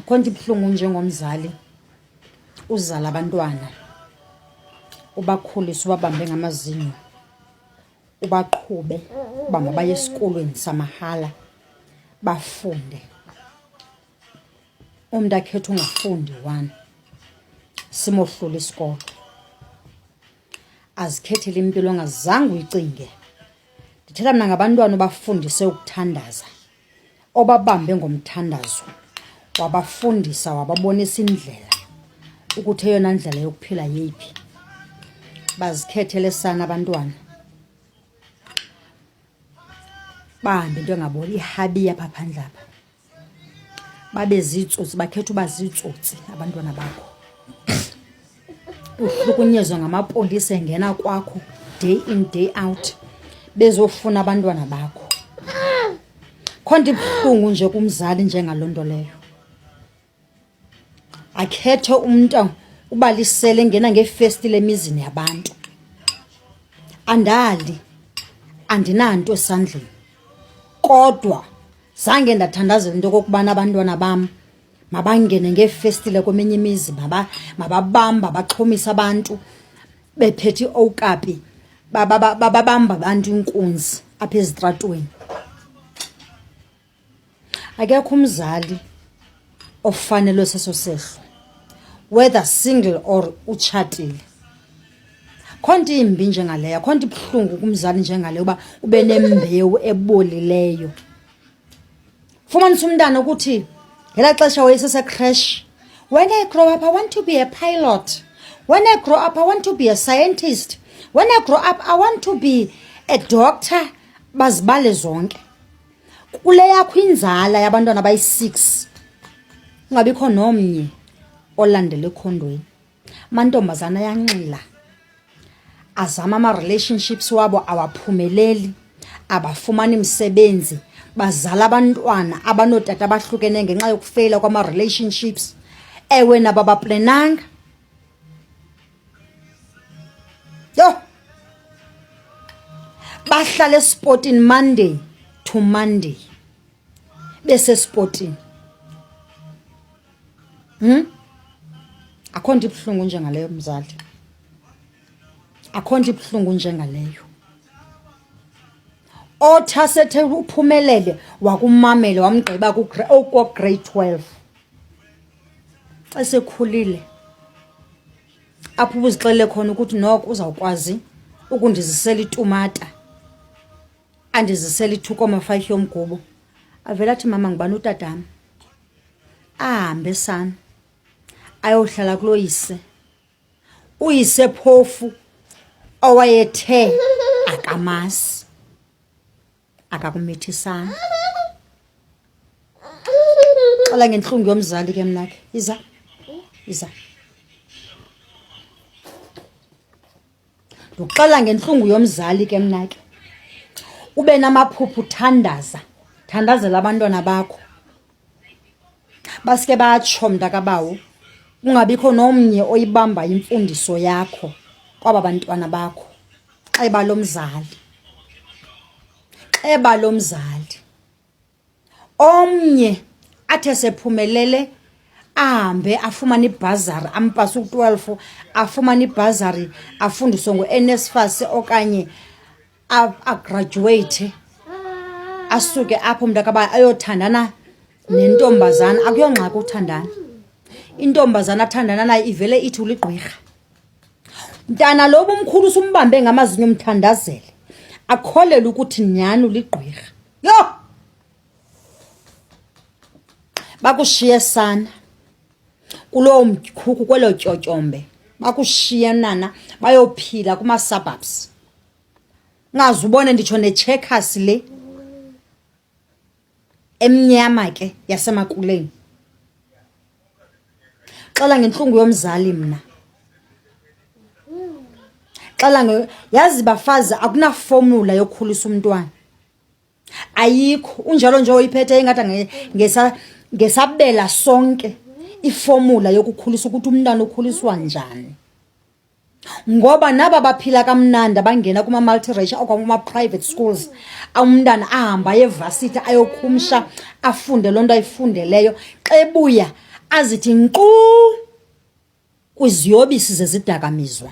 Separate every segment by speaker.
Speaker 1: Konke ibhlungu njengomzali uzala abantwana ubakhulisa ubabambe ngamazinyo ubaqhube uba mabaye esikolweni samahala bafunde. Umuntu akhethe ungafundi one simohlula isikolo, azikhethele impilo ongazange uyicinge. Ndithetha mina ngabantwana obafundise ukuthandaza, obabambe ngomthandazo, wabafundisa wababonisa indlela ukuthi eyona ndlela yokuphila yeyiphi. Bazikhethele sana abantwana, bahambe into engaboni ihabi apha phandle apha, babe zitsotsi, bakhetha uba zitsotsi abantwana bakho. Uhlukunyezwe ngamapolisa engena kwakho day in day out bezofuna abantwana bakho. Khonto ibhlungu nje kumzali njengaloo nto leyo. Akhethe umntu ubalisele engena ngefestile emizini yabantu. Andali, andinanto esandleni, kodwa zange ndathandazela into okokubana abantwana bam mabangene ngefestile kweminye imizi, mababamba baxhomisa abantu bephethe okapi, babamba abantu inkunzi apha ezitratweni. Akekho umzali ofanelwe seso sehlo, whether single or utshatile. Khonto imbi njengaleyo, khonto ibhlungu kumzali njengaleyo uba ube nembewu ebolileyo. Fumanisa umntana ukuthi ngela xesha wayesesecrash, when I grow up I want to be a pilot, when I grow up I want to be a scientist, when I grow up I want to be a doctor. Bazibale zonke kule yakho inzala yabantwana bayi-6, ungabikho nomnye olandela ekhondweni. Amantombazana ayanxila, azama ama-relationships wabo awaphumeleli, abafumani imisebenzi, bazala abantwana abanotata abahlukene ngenxa yokufeyila kwama-relationships. Ewe nabo abaplenanga. Yo, bahlala esportini Monday to Monday besespotini. Akho nto ibhlungu njengaleyo mzali, akho nto ibhlungu njengaleyo. Otha sethe uphumelele wakumamela wamgqiba grade 12. Xa sekhulile apho uzixelele khona ukuthi noko uzawukwazi ukundizisela itumata, andizisela 2.5 yomgubo, avela athi mama ngibani utatam, ahambe sana ayohlala kuloyise. Uyise phofu owayethe akamasi, akakumithisana. Xala ngentlungu yomzali ke mnake, iza ndokuxela ngentlungu yomzali ke mnake. Ube namaphupho, thandazela abantwana bakho, baske batsho mntakabawo, ungabikho nomnye oyibamba imfundiso yakho kwaba bantwana bakho. Xeba lo mzali omnye athe sephumelele ahambe afumane ibhazari, ampasa u-12 afumane ibhazari, afundiswe ngu-NSFAS okanye agraduate, asuke apho mntakabayo ayothandana nentombazana. Akuyongxaki uthandana, intombazana athandana nayo ivele ithi uligqwirha. Mntana lo umkhulu usumbambe ngamazinyo umthandazele, akholele ukuthi nyani uligqwirha. Yo, bakushiye sana kulo mkhukhu, kwelo tyotyombe, bakushiye nana bayophila kuma-suburbs. Ngazi ubone nditsho neCheckers le emnyama ke yasemakuleni. Xela ngentlungu yomzali mna, xela yazi bafazi akunaformula yokukhulisa umntwana, ayikho. Unjalo nje oyiphethe ingathi ngesabela sonke iformula yokukhulisa ukuthi umntwana ukhuliswa njani. ngoba naba baphila kamnandi bangena kuma multiracial okwa kuma private schools umntana ahamba evarsity ayokhumsha afunde lonto ayifundeleyo xebuya azithi nkqu kwiziyobisi zezidakamizwa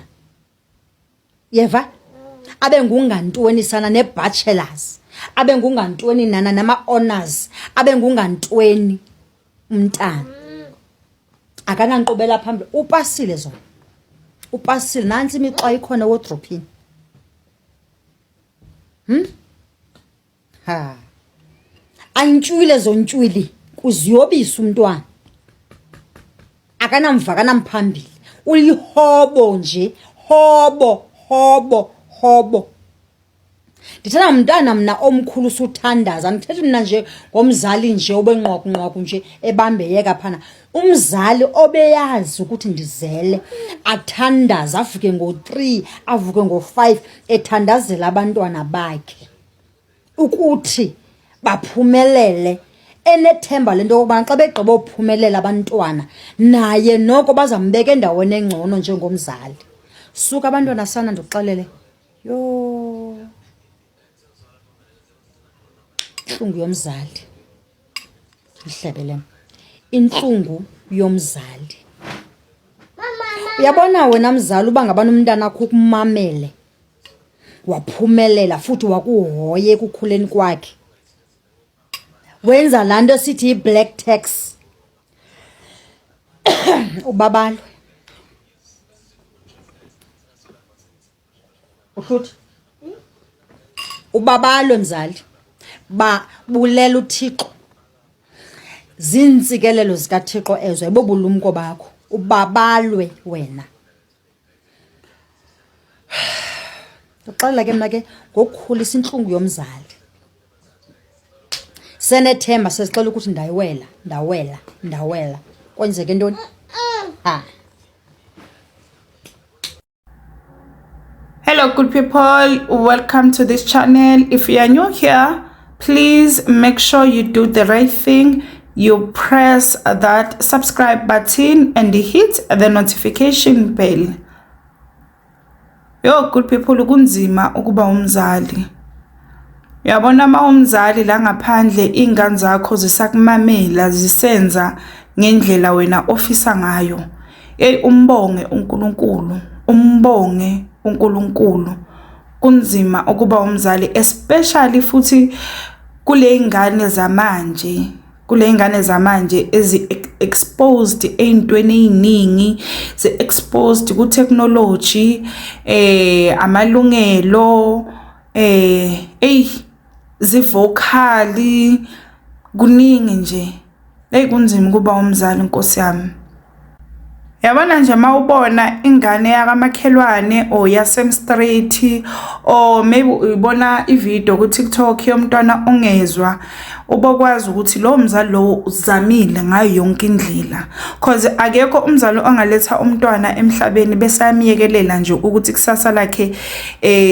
Speaker 1: yeva abe ngungantweni sana nebachelors abe ngungantweni nana nama honors abe ngungantweni umntana akanankqubela phambili upasile zona upasile nansi imixa ikhona wardrobe ha antywile zontywili kuziyobisa umntwana akanamva kanamphambili ulihobo nje hobo ndithanda umntana mna omkhulu usuthandaza ndithethe mna nje ngomzali nje obenqoqonqoqo nje ebambeyeka phana umzali obeyazi ukuthi ndizele athandaza avuke ngo3 avuke ngo5 ethandazela abantwana bakhe ukuthi baphumelele enethemba lento okubana xa begqiba ukuphumelela abantwana naye noko bazambeka endaweni engcono njengomzali suka abantwana sana ndixelele yo inhlungu yomzali ihlebele inhlungu yomzali uyabona wena mzali uba ngabana umntana akho ukumamele waphumelela futhi wakuhoye ekukhuleni kwakhe wenza lanto sithi black tax ubabalwe uhluthi ubabalwe mzali bulela uThixo zintsikelelo zikaThixo ezo ebobulumko bakho ubabalwe wena uxela ke mna ke ngokukhulisa inhlungu yomzali senethemba sesixela ukuthi ndawela kwenzeke ntoni
Speaker 2: Hello good people, welcome to this channel. If you are new here, please make sure you do the right thing. You press that subscribe button and hit the notification bell. Yo good people, kunzima ukuba umzali. Uyabona ma umzali la ngaphandle ingane zakho zisakumamela zisenza ngendlela wena ofisa ngayo. Umbonge uNkulunkulu, umbonge uNkulunkulu. Kunzima ukuba umzali especially futhi kule ingane zamanje ezi exposed eintweni eziningi ze exposed ku technology amalungelo zivokali kuningi nje kunzima kuba umzali Nkosi yami. Yabona nje mawubona ingane yakamakhelwane o yasem street or maybe uyibona ivideo ku TikTok yomntwana ongezwa ubokwazi ukuthi lo mzali lo uzamile ngayo yonke indlela cause akekho umzali ongaletha umntwana emhlabeni bese ayamiyekelela nje ukuthi kusasa lakhe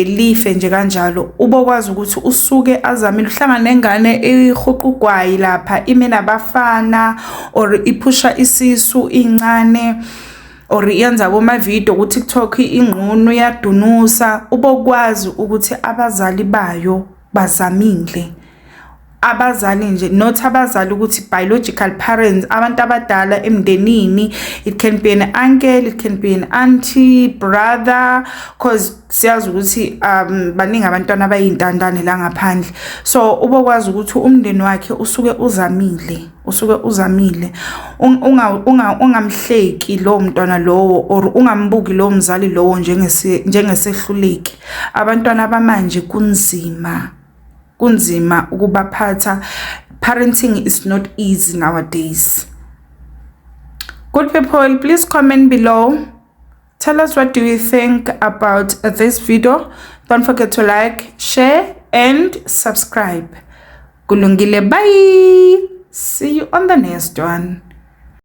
Speaker 2: life nje kanjalo ubokwazi ukuthi usuke azamile uhlangana nengane ehuqugwayi lapha ime nabafana or iphusha isisu incane or yenza boma video ku TikTok ingqunu yadunusa ubokwazi ukuthi abazali bayo bazamile abazali nje not abazali ukuthi biological parents abantu abadala emndenini. It can be an uncle, it can be an auntie, brother, cause siyazi ukuthi baningi abantwana abayintandane la ngaphandle. So ubokwazi ukuthi umndeni wakhe usuke uzamile ungamhleki lo mntwana lowo or ungambuki lo mzali lowo njengesehluleki. Abantwana abamanje kunzima ukubaphatha. Parenting is not easy nowadays. Good people, please comment below. Tell us what do you think about this video. Don't forget to like, share and subscribe. Kulungile, bye. See you on the next one.